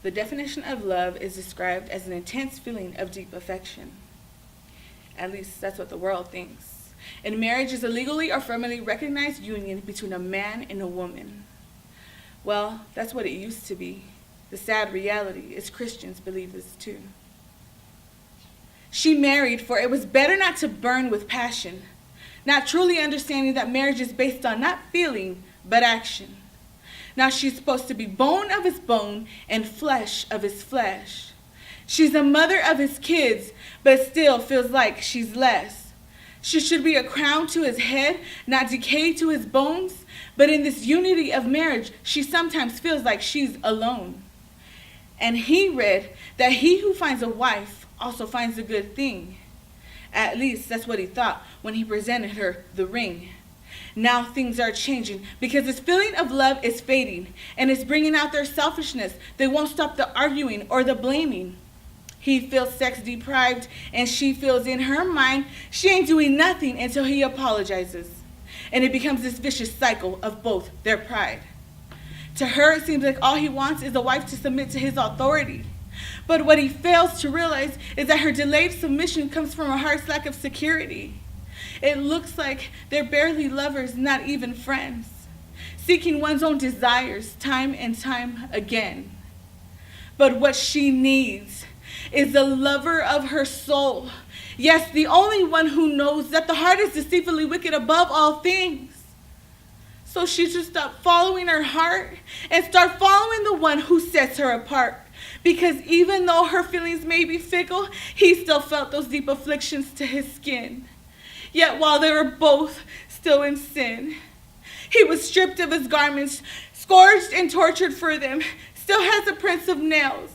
The definition of love is described as an intense feeling of deep affection. At least that's what the world thinks. And marriage is a legally or formally recognized union between a man and a woman. Well, that's what it used to be. The sad reality is Christians believe this too. She married, for it was better not to burn with passion, not truly understanding that marriage is based on not feeling, but action. Now she's supposed to be bone of his bone and flesh of his flesh. She's a mother of his kids, but still feels like she's less. She should be a crown to his head, not decay to his bones, but in this unity of marriage, she sometimes feels like she's alone. And he read that he who finds a wife also finds a good thing. At least that's what he thought when he presented her the ring. Now things are changing because this feeling of love is fading and it's bringing out their selfishness. They won't stop the arguing or the blaming. He feels sex deprived and she feels in her mind she ain't doing nothing until he apologizes. And it becomes this vicious cycle of both their pride. To her, it seems like all he wants is a wife to submit to his authority. But what he fails to realize is that her delayed submission comes from a heart's lack of security. It looks like they're barely lovers, not even friends, seeking one's own desires time and time again. But what she needs is the lover of her soul. Yes, the only one who knows that the heart is deceitfully wicked above all things. So she should stop following her heart and start following the one who sets her apart. Because even though her feelings may be fickle, he still felt those deep afflictions to his skin. Yet while they were both still in sin, he was stripped of his garments, scourged and tortured for them, still has the prints of nails.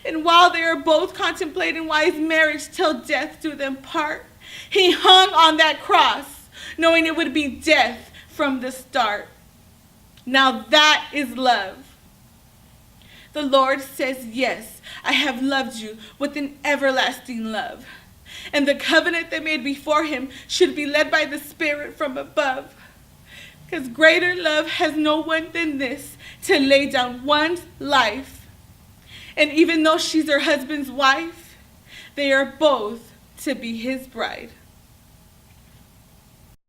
And while they are both contemplating wise marriage till death do them part, he hung on that cross, knowing it would be death from the start. Now that is love. The Lord says, yes, I have loved you with an everlasting love. And the covenant they made before him should be led by the Spirit from above. Because greater love has no one than this, to lay down one's life. And even though she's her husband's wife, they are both to be his bride.